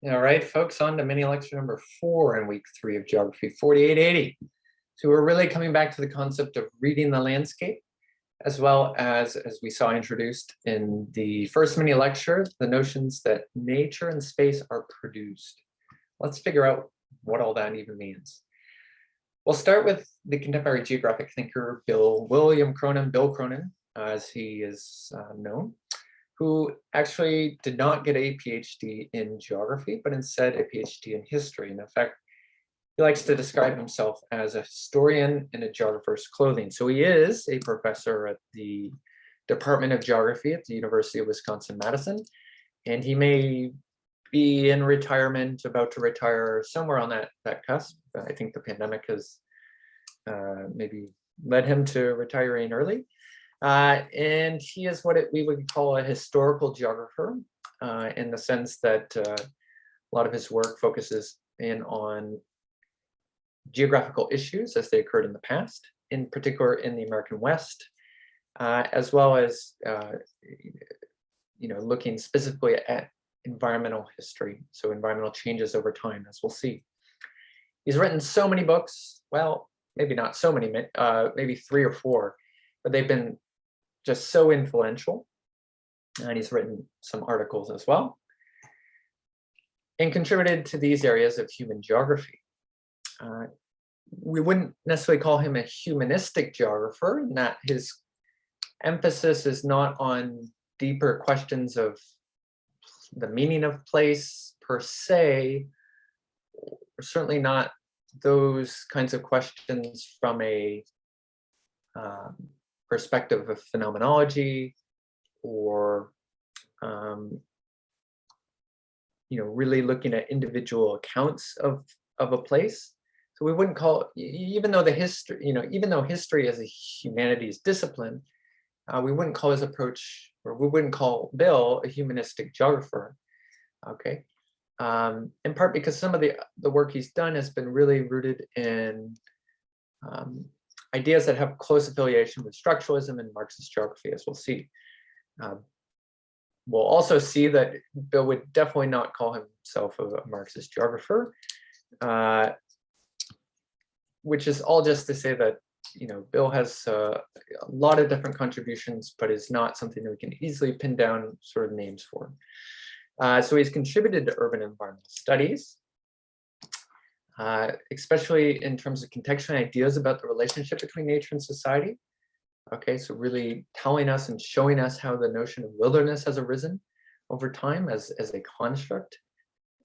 All right, folks, on to mini lecture number 4 in week 3 of Geography 4880. So we're really coming back to the concept of reading the landscape, as well as we saw introduced in the first mini lecture, the notions that nature and space are produced. Let's figure out what all that even means. We'll start with the contemporary geographic thinker, Bill Cronon, as he is known, who actually did not get a PhD in geography, but instead a PhD in history. And in fact, he likes to describe himself as a historian in a geographer's clothing. So he is a professor at the Department of Geography at the University of Wisconsin-Madison, and he may be in retirement, about to retire, somewhere on that cusp. I think the pandemic has maybe led him to retiring early. And he is what we would call a historical geographer, in the sense that a lot of his work focuses in on geographical issues as they occurred in the past, in particular in the American West, as well as looking specifically at environmental history, so environmental changes over time, as we'll see. He's written so many books, well, maybe not so many, maybe 3 or 4, but they've been just so influential. And he's written some articles as well, and contributed to these areas of human geography. We wouldn't necessarily call him a humanistic geographer, in that his emphasis is not on deeper questions of the meaning of place per se, or certainly not those kinds of questions from a perspective of phenomenology, or really looking at individual accounts of a place. So we wouldn't call, even though history is a humanities discipline, we wouldn't call his approach, or we wouldn't call Bill a humanistic geographer. Okay, in part because some of the work he's done has been really rooted in ideas that have close affiliation with structuralism and Marxist geography, as we'll see. We'll also see that Bill would definitely not call himself a Marxist geographer, which is all just to say that Bill has a lot of different contributions, but is not something that we can easily pin down sort of names for. So he's contributed to urban environmental studies, especially in terms of contextual ideas about the relationship between nature and society. Okay, so really telling us and showing us how the notion of wilderness has arisen over time as a construct,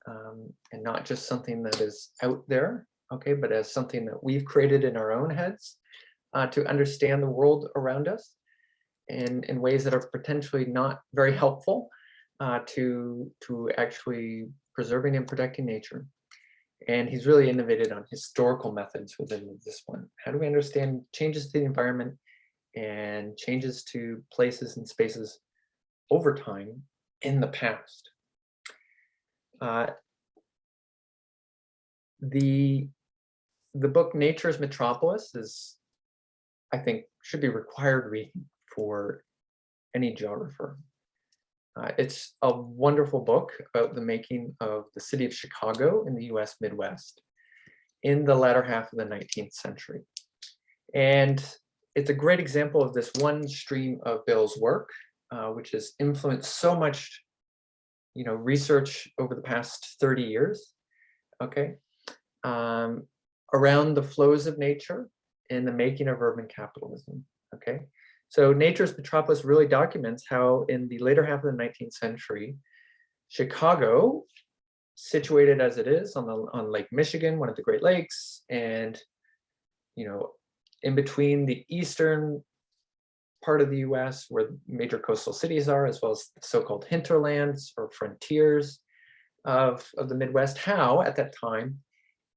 and not just something that is out there, okay, but as something that we've created in our own heads to understand the world around us in ways that are potentially not very helpful to actually preserving and protecting nature. And he's really innovated on historical methods within this one. How do we understand changes to the environment and changes to places and spaces over time in the past? The book Nature's Metropolis is, I think, should be required reading for any geographer. It's a wonderful book about the making of the city of Chicago in the US Midwest in the latter half of the 19th century. And it's a great example of this one stream of Bill's work, which has influenced so much, research over the past 30 years, okay, around the flows of nature and the making of urban capitalism, okay? So Nature's Metropolis really documents how in the later half of the 19th century, Chicago, situated as it is on Lake Michigan, one of the Great Lakes, and in between the eastern part of the US where major coastal cities are, as well as the so-called hinterlands or frontiers of the Midwest, how at that time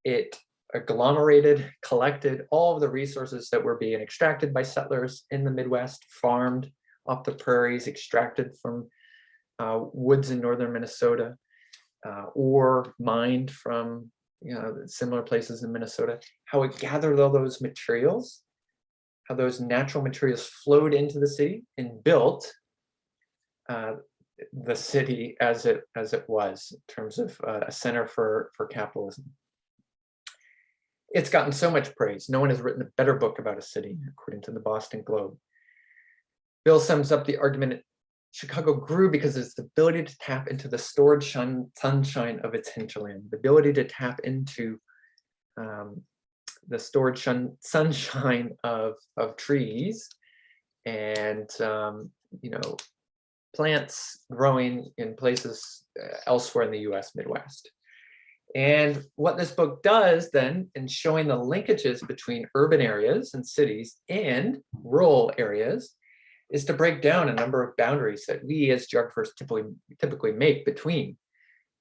it agglomerated, collected all of the resources that were being extracted by settlers in the Midwest, farmed off the prairies, extracted from woods in northern Minnesota, or mined from similar places in Minnesota, how it gathered all those materials, how those natural materials flowed into the city and built the city as it was in terms of a center for capitalism. It's gotten so much praise. No one has written a better book about a city, according to the Boston Globe. Bill sums up the argument: Chicago grew because of its ability to tap into the stored sunshine of its hinterland, the ability to tap into the stored sunshine of trees and plants growing in places elsewhere in the US Midwest. And what this book does then, in showing the linkages between urban areas and cities and rural areas, is to break down a number of boundaries that we as geographers typically make between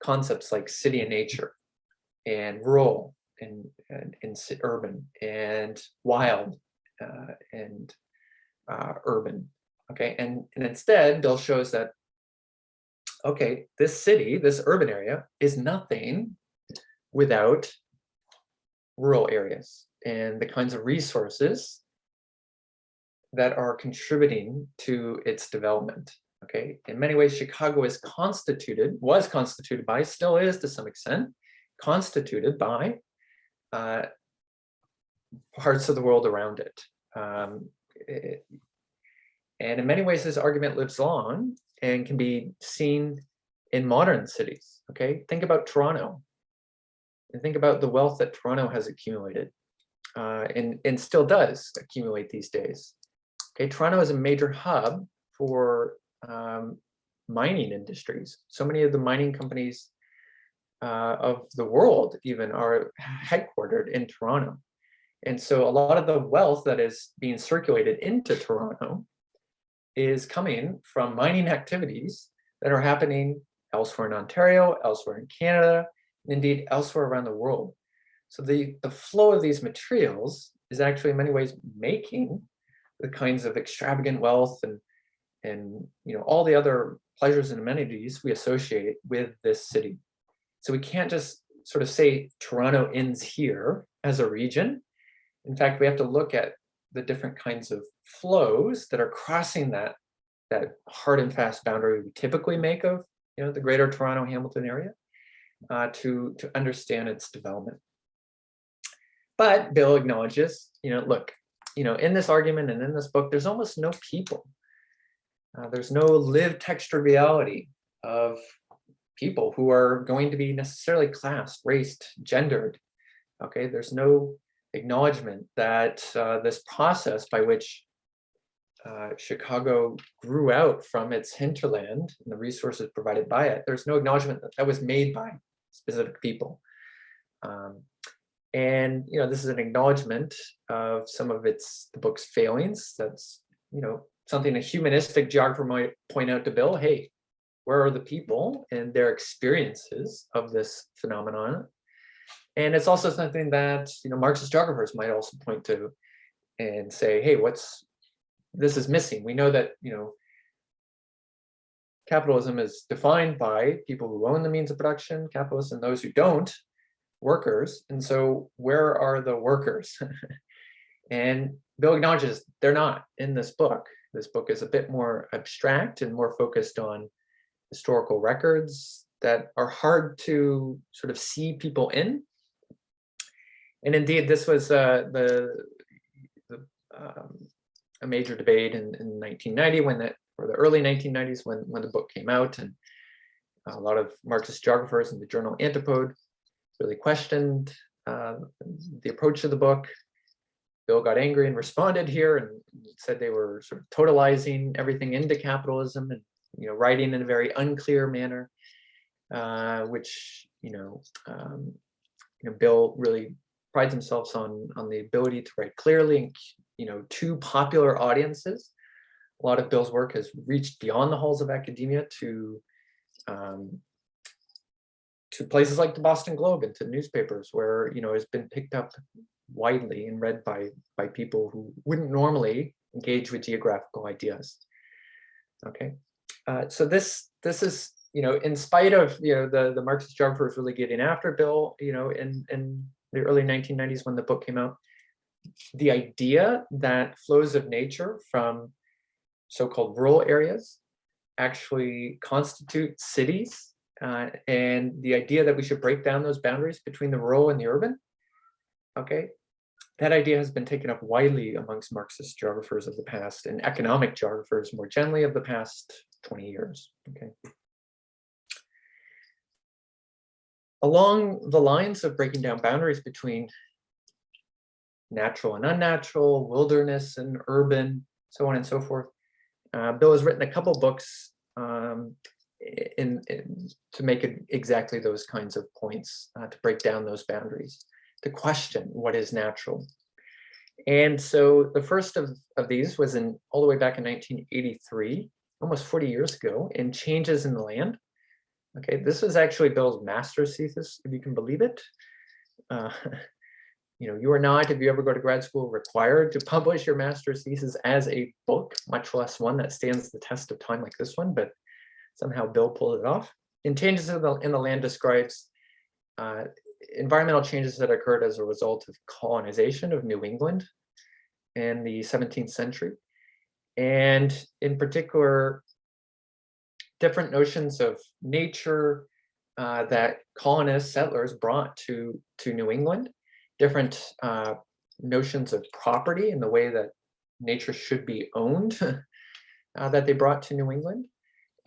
concepts like city and nature, and rural and urban, and wild and urban. Okay, and instead, Bill shows that, okay, this city, this urban area, is nothing without rural areas and the kinds of resources that are contributing to its development. Okay, in many ways, Chicago was constituted by, still is to some extent, constituted by parts of the world around it. And in many ways, this argument lives on and can be seen in modern cities. Okay, think about Toronto, and think about the wealth that Toronto has accumulated and still does accumulate these days. Okay, Toronto is a major hub for mining industries. So many of the mining companies of the world even are headquartered in Toronto. And so a lot of the wealth that is being circulated into Toronto is coming from mining activities that are happening elsewhere in Ontario, elsewhere in Canada, and indeed elsewhere around the world. So the flow of these materials is actually in many ways making the kinds of extravagant wealth and all the other pleasures and amenities we associate with this city. So we can't just sort of say Toronto ends here as a region. In fact, we have to look at the different kinds of flows that are crossing that hard and fast boundary we typically make of the greater Toronto Hamilton area to understand its development. But Bill acknowledges, look, in this argument and in this book, there's almost no people. There's no lived textured reality of people who are going to be necessarily classed, raced, gendered. Okay, there's no acknowledgement that this process by which Chicago grew out from its hinterland and the resources provided by it, there's no acknowledgement that that was made by specific people. And this is an acknowledgement of some of the book's failings. That's something a humanistic geographer might point out to Bill. Hey, where are the people and their experiences of this phenomenon? And it's also something that Marxist geographers might also point to and say, hey, this is missing. We know that capitalism is defined by people who own the means of production, capitalists, and those who don't, workers. And so where are the workers? And Bill acknowledges they're not in this book. This book is a bit more abstract and more focused on historical records that are hard to sort of see people in. And indeed, this was a major debate in 1990 or the early 1990s when the book came out, and a lot of Marxist geographers in the journal Antipode really questioned the approach to the book. Bill got angry and responded here and said they were sort of totalizing everything into capitalism and writing in a very unclear manner, which Bill really prides himself on the ability to write clearly and to popular audiences. A lot of Bill's work has reached beyond the halls of academia to places like the Boston Globe and to newspapers where it's been picked up widely and read by people who wouldn't normally engage with geographical ideas. Okay, so this is in spite of the Marxist geographers really getting after Bill in the early 1990s when the book came out, the idea that flows of nature from so-called rural areas actually constitute cities, and the idea that we should break down those boundaries between the rural and the urban. Okay, that idea has been taken up widely amongst Marxist geographers of the past and economic geographers more generally of the past 20 years. Okay. Along the lines of breaking down boundaries between natural and unnatural, wilderness and urban, so on and so forth, Bill has written a couple books to make exactly those kinds of points, to break down those boundaries, to question what is natural. And so the first of these was all the way back in 1983, almost 40 years ago, in Changes in the Land. Okay, this was actually Bill's master's thesis, if you can believe it. You are not, if you ever go to grad school, required to publish your master's thesis as a book, much less one that stands the test of time like this one, but somehow Bill pulled it off. In Changes in the Land describes environmental changes that occurred as a result of colonization of New England in the 17th century. And in particular, different notions of nature that colonists, settlers brought to New England, different notions of property and the way that nature should be owned that they brought to New England,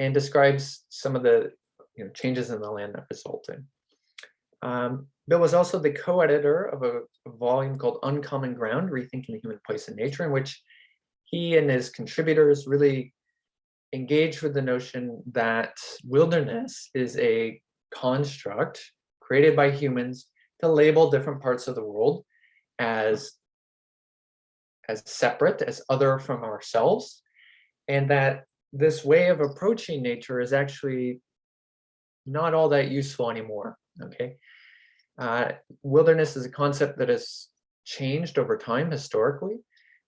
and describes some of the changes in the land that resulted. Bill was also the co-editor of a volume called Uncommon Ground, Rethinking the Human Place in Nature, in which he and his contributors really engaged with the notion that wilderness is a construct created by humans to label different parts of the world as separate, as other from ourselves, and that this way of approaching nature is actually not all that useful anymore. Okay, wilderness is a concept that has changed over time historically.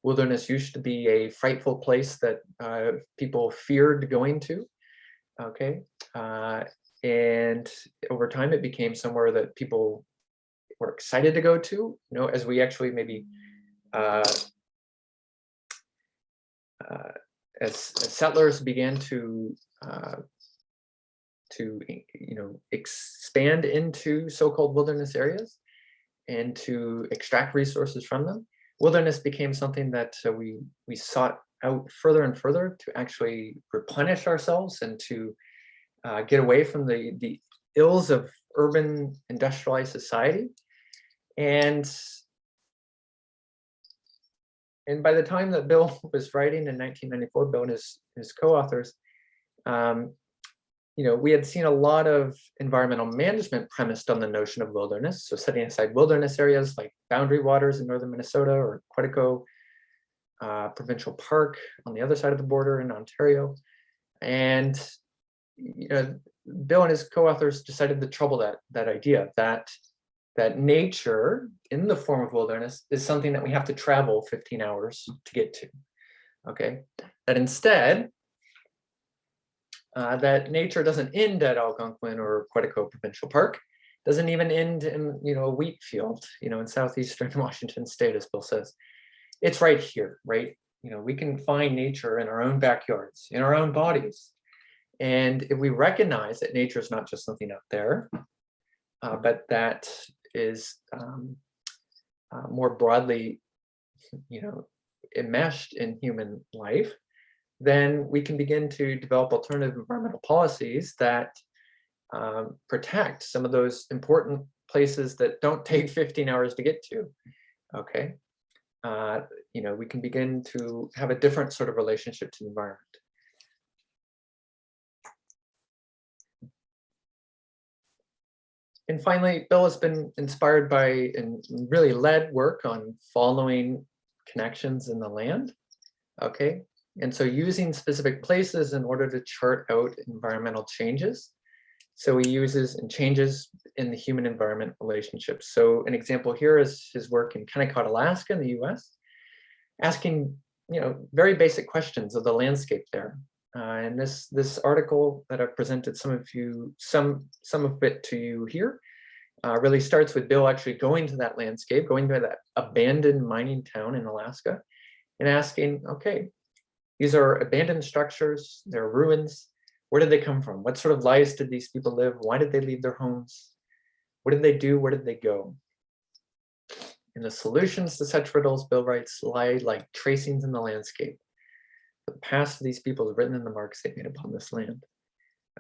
Wilderness used to be a frightful place that people feared going to. Okay, and over time it became somewhere that people were excited to go to. As we actually maybe as settlers began to expand into so-called wilderness areas and to extract resources from them, wilderness became something that we sought out further and further to actually replenish ourselves and to get away from the ills of urban industrialized society. And by the time that Bill was writing in 1994, Bill and his co-authors, we had seen a lot of environmental management premised on the notion of wilderness. So setting aside wilderness areas like Boundary Waters in northern Minnesota or Quetico Provincial Park on the other side of the border in Ontario. And Bill and his co-authors decided to trouble that idea that nature in the form of wilderness is something that we have to travel 15 hours to get to. Okay, that instead, that nature doesn't end at Algonquin or Quetico Provincial Park, doesn't even end in a wheat field, in southeastern Washington State, as Bill says. It's right here, right? We can find nature in our own backyards, in our own bodies. And if we recognize that nature is not just something out there, but that is more broadly, enmeshed in human life, then we can begin to develop alternative environmental policies that protect some of those important places that don't take 15 hours to get to. Okay, we can begin to have a different sort of relationship to the environment. And finally, Bill has been inspired by and really led work on following connections in the land. Okay, and so using specific places in order to chart out environmental changes. So he uses and changes in the human environment relationships. So an example here is his work in Kennecott, Alaska in the US, asking very basic questions of the landscape there. And this article that I've presented some of it to you here really starts with Bill actually going to that landscape, going to that abandoned mining town in Alaska, and asking, okay, these are abandoned structures, they're ruins. Where did they come from? What sort of lives did these people live? Why did they leave their homes? What did they do? Where did they go? And the solutions to such riddles, Bill writes, lie like tracings in the landscape. The past of these people is written in the marks they made upon this land.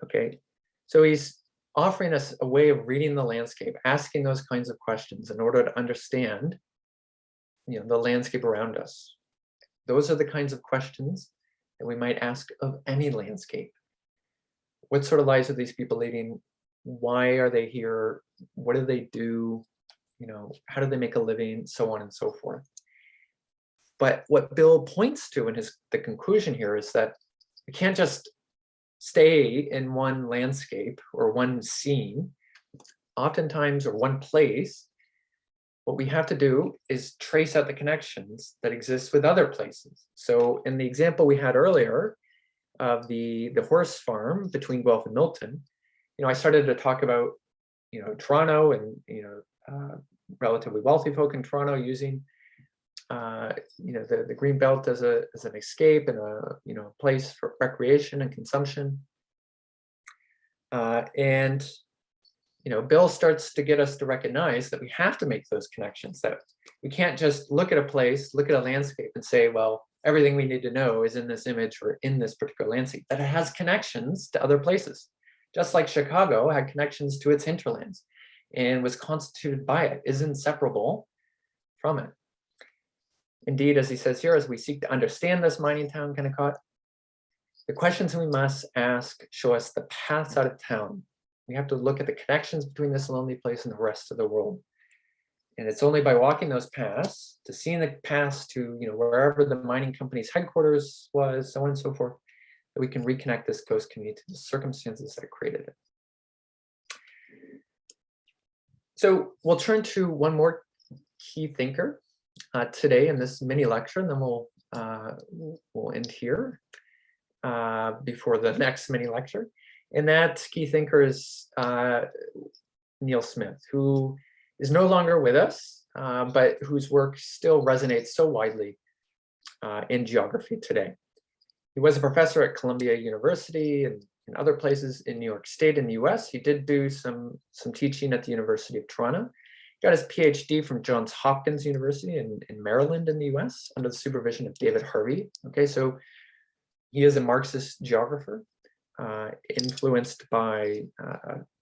Okay, so he's offering us a way of reading the landscape, asking those kinds of questions in order to understand, the landscape around us. Those are the kinds of questions that we might ask of any landscape. What sort of lives are these people leading? Why are they here? What do they do? How do they make a living? So on and so forth. But what Bill points to in the conclusion here is that we can't just stay in one landscape or one scene, oftentimes, or one place. What we have to do is trace out the connections that exist with other places. So in the example we had earlier of the horse farm between Guelph and Milton, I started to talk about, Toronto and, relatively wealthy folk in Toronto using, the green belt as an escape and a place for recreation and consumption. And Bill starts to get us to recognize that we have to make those connections, that we can't just look at a place, look at a landscape and say, well, everything we need to know is in this image or in this particular landscape, that it has connections to other places. Just like Chicago had connections to its hinterlands and was constituted by it, is inseparable from it. Indeed, as he says here, as we seek to understand this mining town, Kennecott, the questions we must ask show us the paths out of town. We have to look at the connections between this lonely place and the rest of the world. And it's only by walking those paths, to seeing the paths to wherever the mining company's headquarters was, so on and so forth, that we can reconnect this ghost community to the circumstances that created it. So we'll turn to one more key thinker today in this mini lecture, and then we'll end here before the next mini lecture. And that key thinker is Neil Smith, who is no longer with us, but whose work still resonates so widely in geography today. He was a professor at Columbia University and in other places in New York State in the US. He did do some teaching at the University of Toronto. He got his PhD from Johns Hopkins University in Maryland in the US under the supervision of David Harvey. Okay, so he is a Marxist geographer, influenced by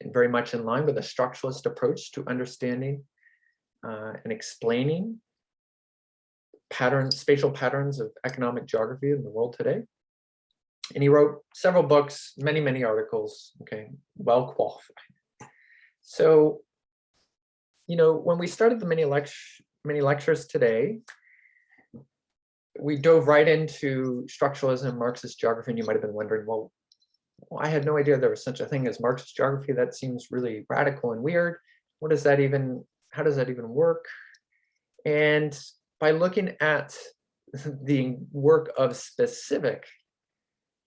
and very much in line with a structuralist approach to understanding and explaining spatial patterns of economic geography in the world today. And he wrote several books, many articles, okay, well qualified. So, when we started the mini lectures today, we dove right into structuralism, Marxist geography, and you might have been wondering, well, I had no idea there was such a thing as Marxist geography. That seems really radical and weird. How does that even work? And by looking at the work of specific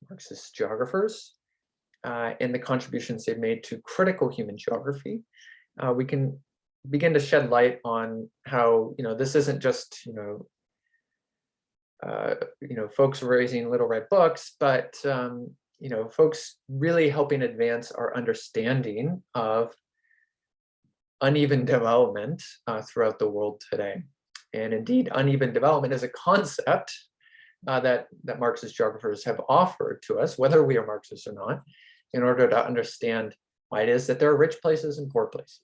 Marxist geographers and the contributions they've made to critical human geography, we can begin to shed light on how this isn't just folks raising little red books, but folks really helping advance our understanding of uneven development throughout the world today. And indeed, uneven development is a concept that Marxist geographers have offered to us, whether we are Marxists or not, in order to understand why it is that there are rich places and poor places.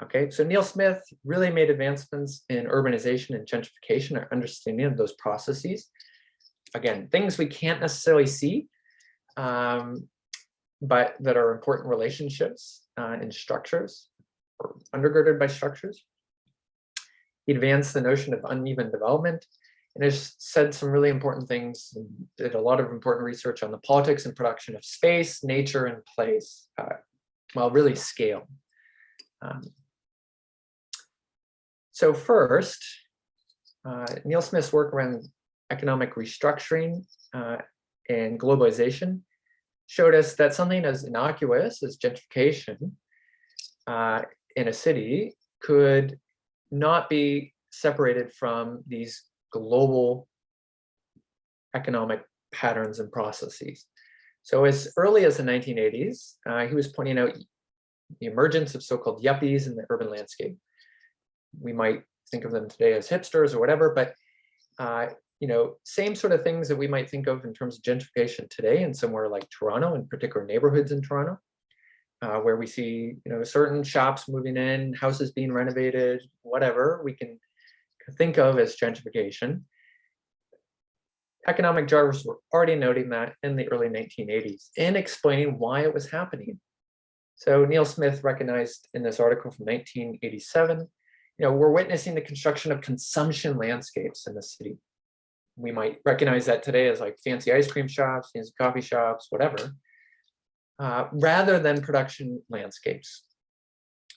Okay, so Neil Smith really made advancements in urbanization and gentrification, our understanding of those processes. Again, things we can't necessarily see, but that are important relationships in structures, or undergirded by structures. He advanced the notion of uneven development and has said some really important things, and did a lot of important research on the politics and production of space, nature, and place, really scale. So first, Neil Smith's work around economic restructuring and globalization showed us that something as innocuous as gentrification in a city could not be separated from these global economic patterns and processes. So as early as the 1980s, he was pointing out the emergence of so-called yuppies in the urban landscape. We might think of them today as hipsters or whatever, but same sort of things that we might think of in terms of gentrification today in somewhere like Toronto, in particular neighborhoods in Toronto, where we see certain shops moving in, houses being renovated, whatever we can think of as gentrification. Economic geographers were already noting that in the early 1980s and explaining why it was happening. So Neil Smith recognized in this article from 1987, we're witnessing the construction of consumption landscapes in the city. We might recognize that today as like fancy ice cream shops, fancy coffee shops, whatever, rather than production landscapes.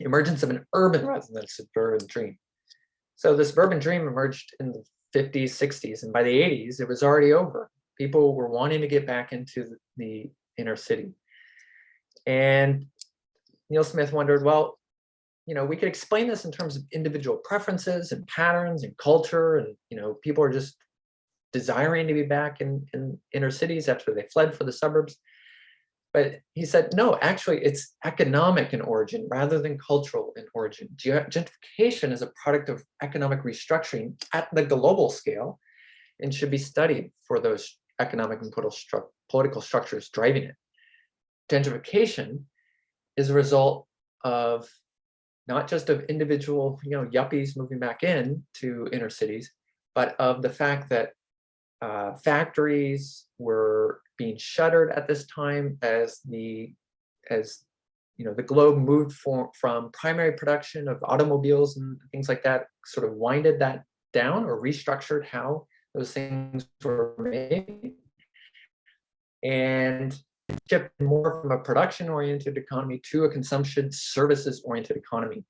Emergence of an urban rather than a suburban dream. So the suburban dream emerged in the 50s, 60s, and by the 80s, it was already over. People were wanting to get back into the inner city. And Neil Smith wondered, well, we could explain this in terms of individual preferences and patterns and culture, and people are just desiring to be back in inner cities after they fled for the suburbs. But he said, no, actually, it's economic in origin rather than cultural in origin. Gentrification is a product of economic restructuring at the global scale and should be studied for those economic and political structures driving it. Gentrification is a result of not just of individual, yuppies moving back in to inner cities, but of the fact that factories were being shuttered at this time as the globe moved from primary production of automobiles and things like that, sort of winded that down or restructured how those things were made, and shifted more from a production-oriented economy to a consumption services-oriented economy.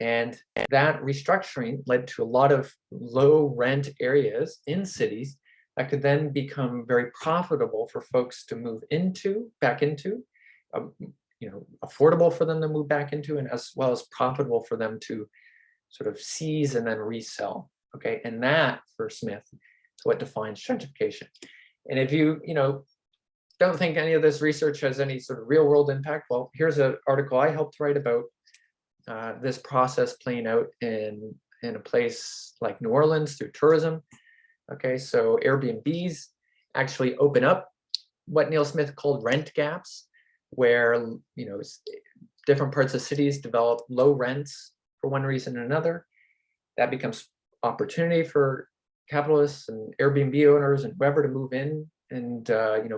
And that restructuring led to a lot of low rent areas in cities that could then become very profitable for folks to move back into, affordable for them to move back into, and as well as profitable for them to sort of seize and then resell. Okay, and that, for Smith, is what defines gentrification. And if you, don't think any of this research has any sort of real world impact, well, here's an article I helped write about this process playing out in a place like New Orleans through tourism. Okay, so Airbnbs actually open up what Neil Smith called rent gaps, where different parts of cities develop low rents for one reason or another. That becomes opportunity for capitalists and Airbnb owners and whoever to move in and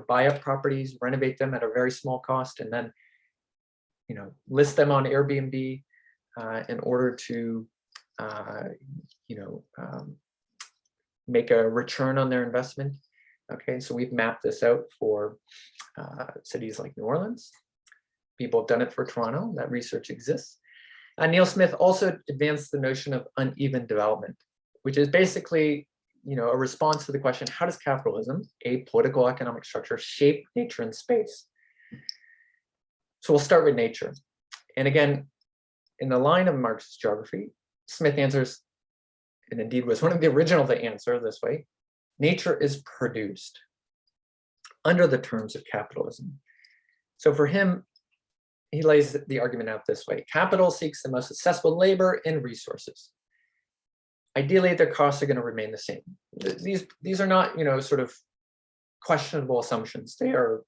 buy up properties, renovate them at a very small cost, and then list them on Airbnb in order to make a return on their investment. Okay, so we've mapped this out for cities like New Orleans. People have done it for Toronto. That research exists. Neil Smith also advanced the notion of uneven development, which is basically a response to the question, how does capitalism, a political economic structure, shape nature and space? So we'll start with nature. And again, in the line of Marxist geography, Smith answers, and indeed was one of the original to answer this way, nature is produced under the terms of capitalism. So for him, he lays the argument out this way: capital seeks the most accessible labor and resources. Ideally, their costs are going to remain the same. These are not, sort of questionable assumptions. They are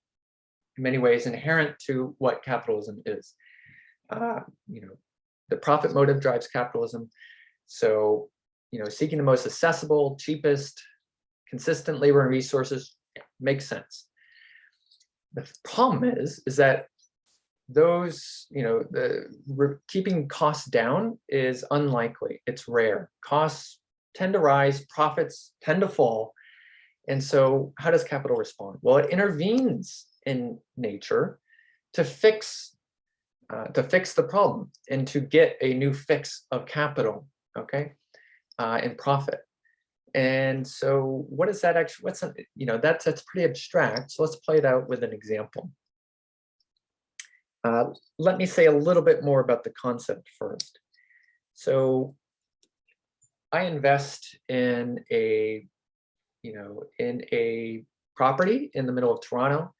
in many ways inherent to what capitalism is. The profit motive drives capitalism. So, seeking the most accessible, cheapest, consistent labor and resources makes sense. The problem is that those, keeping costs down is unlikely. It's rare. Costs tend to rise, profits tend to fall. And so how does capital respond? Well, it intervenes in nature to fix the problem and to get a new fix of capital, okay, and profit. And so what is that actually, that's pretty abstract. So let's play it out with an example. Let me say a little bit more about the concept first. So I invest in a property in the middle of Toronto.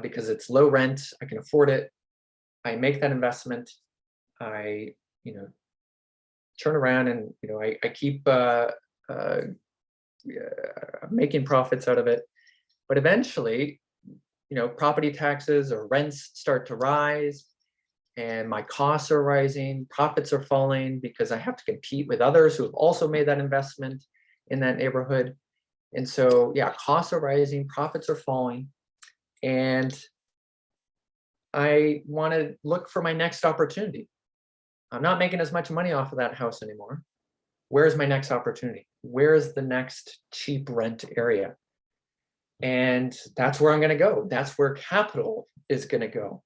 because it's low rent, I can afford it. I make that investment. I, turn around and, I keep making profits out of it. But eventually, property taxes or rents start to rise and my costs are rising, profits are falling because I have to compete with others who have also made that investment in that neighborhood. And so, yeah, costs are rising, profits are falling, and I want to look for my next opportunity. I'm not making as much money off of that house anymore. Where's my next opportunity? Where is the next cheap rent area? And that's where I'm going to go. That's where capital is going to go.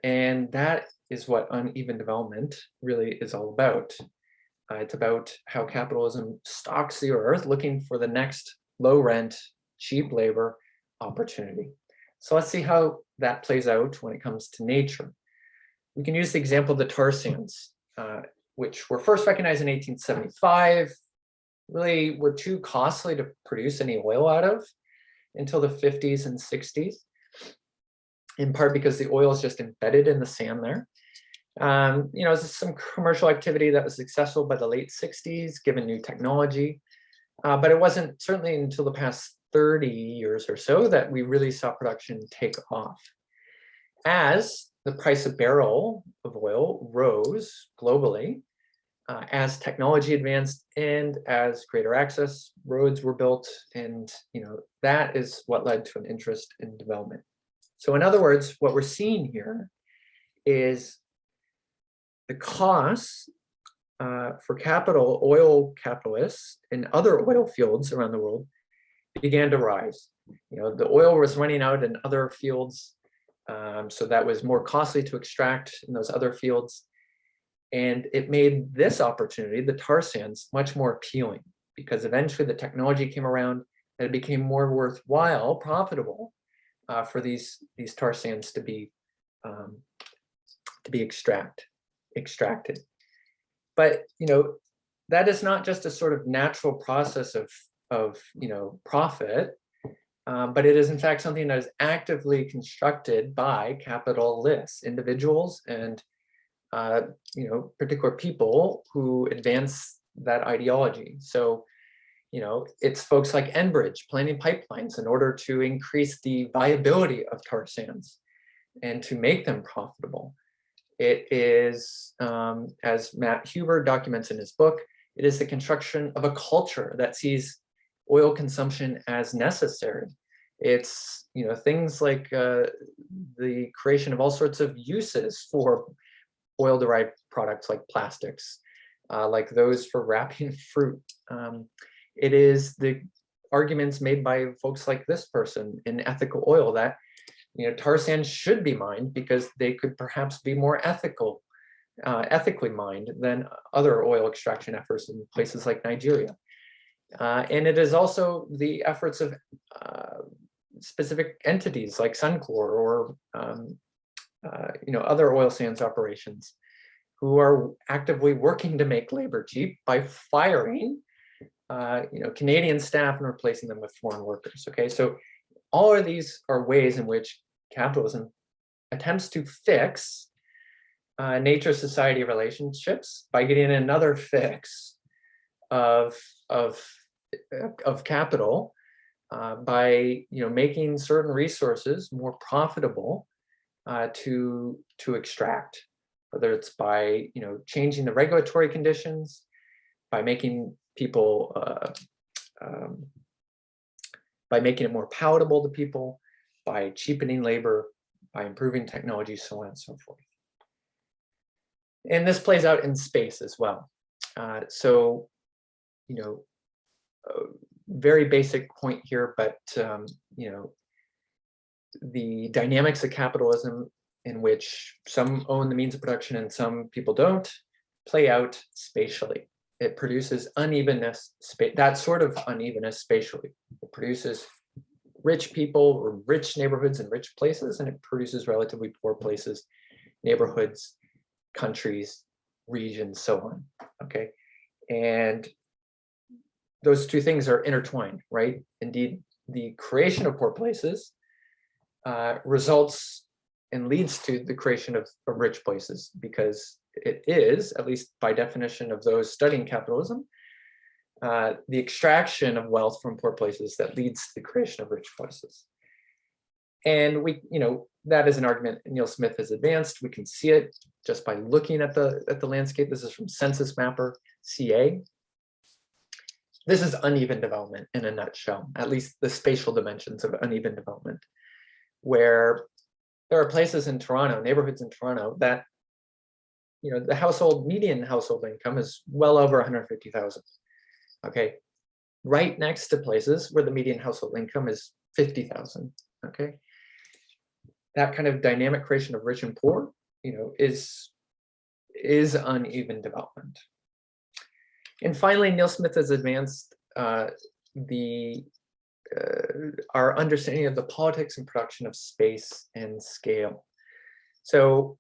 And that is what uneven development really is all about. It's about how capitalism stalks the earth looking for the next low rent, cheap labor opportunity. So let's see how that plays out when it comes to nature. We can use the example of the tar sands, which were first recognized in 1875, really were too costly to produce any oil out of until the 50s and 60s, in part because the oil is just embedded in the sand there. There's some commercial activity that was successful by the late 60s, given new technology, but it wasn't certainly until the past 30 years or so that we really saw production take off. As the price of barrel of oil rose globally, as technology advanced and as greater access roads were built, and that is what led to an interest in development. So in other words, what we're seeing here is the costs for oil capitalists in other oil fields around the world began to rise. The oil was running out in other fields, so that was more costly to extract in those other fields. And it made this opportunity, the tar sands, much more appealing because eventually the technology came around and it became more worthwhile, profitable for these tar sands to be extracted. But that is not just a sort of natural process of profit, but it is in fact something that is actively constructed by capitalists, individuals, and particular people who advance that ideology. So, it's folks like Enbridge planning pipelines in order to increase the viability of tar sands and to make them profitable. It is, as Matt Huber documents in his book, it is the construction of a culture that sees oil consumption as necessary. It's, things like the creation of all sorts of uses for oil-derived products like plastics, like those for wrapping fruit. It is the arguments made by folks like this person in Ethical Oil that tar sands should be mined because they could perhaps be more ethically mined than other oil extraction efforts in places like Nigeria. And it is also the efforts of specific entities like Suncor or other oil sands operations who are actively working to make labor cheap by firing Canadian staff and replacing them with foreign workers. Okay, so all of these are ways in which capitalism attempts to fix nature-society relationships by getting another fix of capital by making certain resources more profitable to extract, whether it's by changing the regulatory conditions, by making people by making it more palatable to people, by cheapening labor, by improving technology, so on and so forth. And this plays out in space as well. So very basic point here, but the dynamics of capitalism, in which some own the means of production and some people don't, play out spatially. It produces unevenness, that sort of unevenness spatially. It produces rich people or rich neighborhoods in rich places, and it produces relatively poor places, neighborhoods, countries, regions, so on. Okay, and those two things are intertwined, right? Indeed, the creation of poor places results and leads to the creation of rich places, because it is, at least by definition of those studying capitalism, the extraction of wealth from poor places that leads to the creation of rich places. And we, that is an argument Neil Smith has advanced. We can see it just by looking at the landscape. This is from Census Mapper CA. This is uneven development in a nutshell, at least the spatial dimensions of uneven development, where there are places in Toronto, neighborhoods in Toronto, that the median household income is well over 150,000. Okay, right next to places where the median household income is 50,000. Okay, that kind of dynamic creation of rich and poor, is uneven development. And finally, Neil Smith has advanced our understanding of the politics and production of space and scale. So,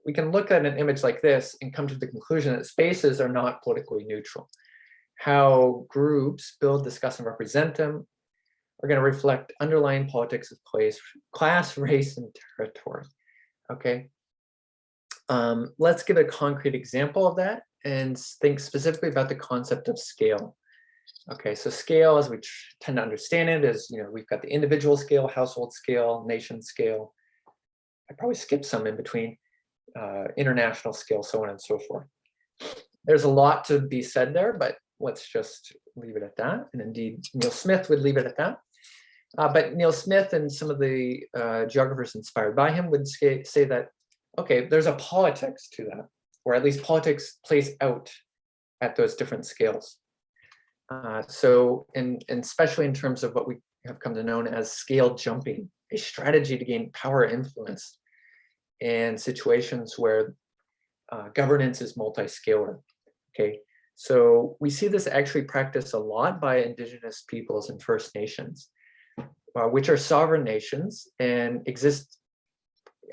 we can look at an image like this and come to the conclusion that spaces are not politically neutral. How groups build, discuss, and represent them are going to reflect underlying politics of class, race, and territory. Okay. Let's give a concrete example of that and think specifically about the concept of scale. Okay, so scale, as we tend to understand it, is, we've got the individual scale, household scale, nation scale. I probably skipped some in between, international scale, so on and so forth. There's a lot to be said there, but let's just leave it at that. And indeed, Neil Smith would leave it at that. But Neil Smith and some of the geographers inspired by him would say that, okay, there's a politics to that, or at least politics plays out at those different scales. So, and especially in terms of what we have come to know as scale jumping, a strategy to gain power influence in situations where governance is multi-scalar. Okay, so we see this actually practiced a lot by Indigenous peoples and First Nations, which are sovereign nations and exist,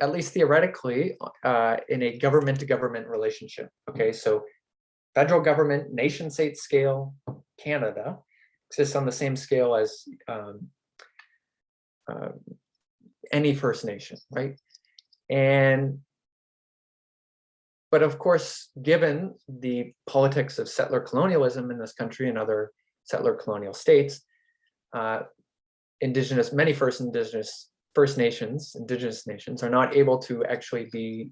at least theoretically, in a government-to-government relationship. Okay, so federal government, nation-state scale, Canada exists on the same scale as any First Nation, right? But of course, given the politics of settler colonialism in this country and other settler colonial states, many First Nations, Indigenous nations, are not able to actually be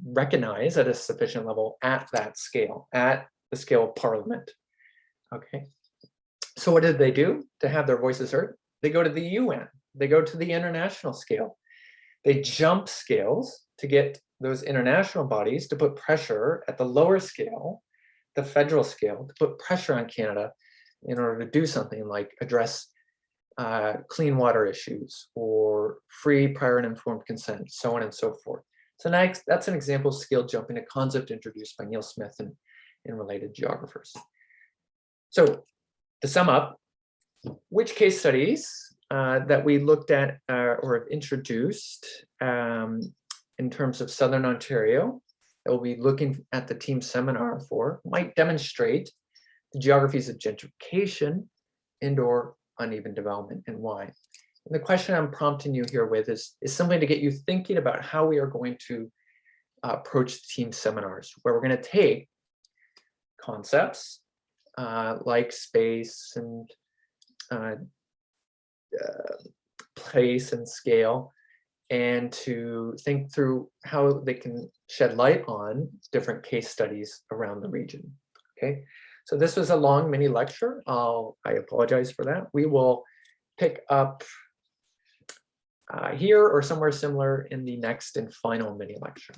recognized at a sufficient level at that scale, at the scale of Parliament. Okay, so what did they do to have their voices heard? They go to the UN, they go to the international scale. They jump scales to get those international bodies to put pressure at the lower scale, the federal scale, to put pressure on Canada in order to do something like address clean water issues or free, prior, and informed consent, so on and so forth. So next, that's an example of scale jumping, a concept introduced by Neil Smith and related geographers. So to sum up, which case studies that we looked at or have introduced in terms of Southern Ontario that we'll be looking at the team seminar for might demonstrate the geographies of gentrification and/or uneven development, and why. And the question I'm prompting you here with is simply to get you thinking about how we are going to approach team seminars, where we're going to take concepts like space and place and scale, and to think through how they can shed light on different case studies around the region. Okay, so this was a long mini lecture. I apologize for that. We will pick up here or somewhere similar in the next and final mini lecture.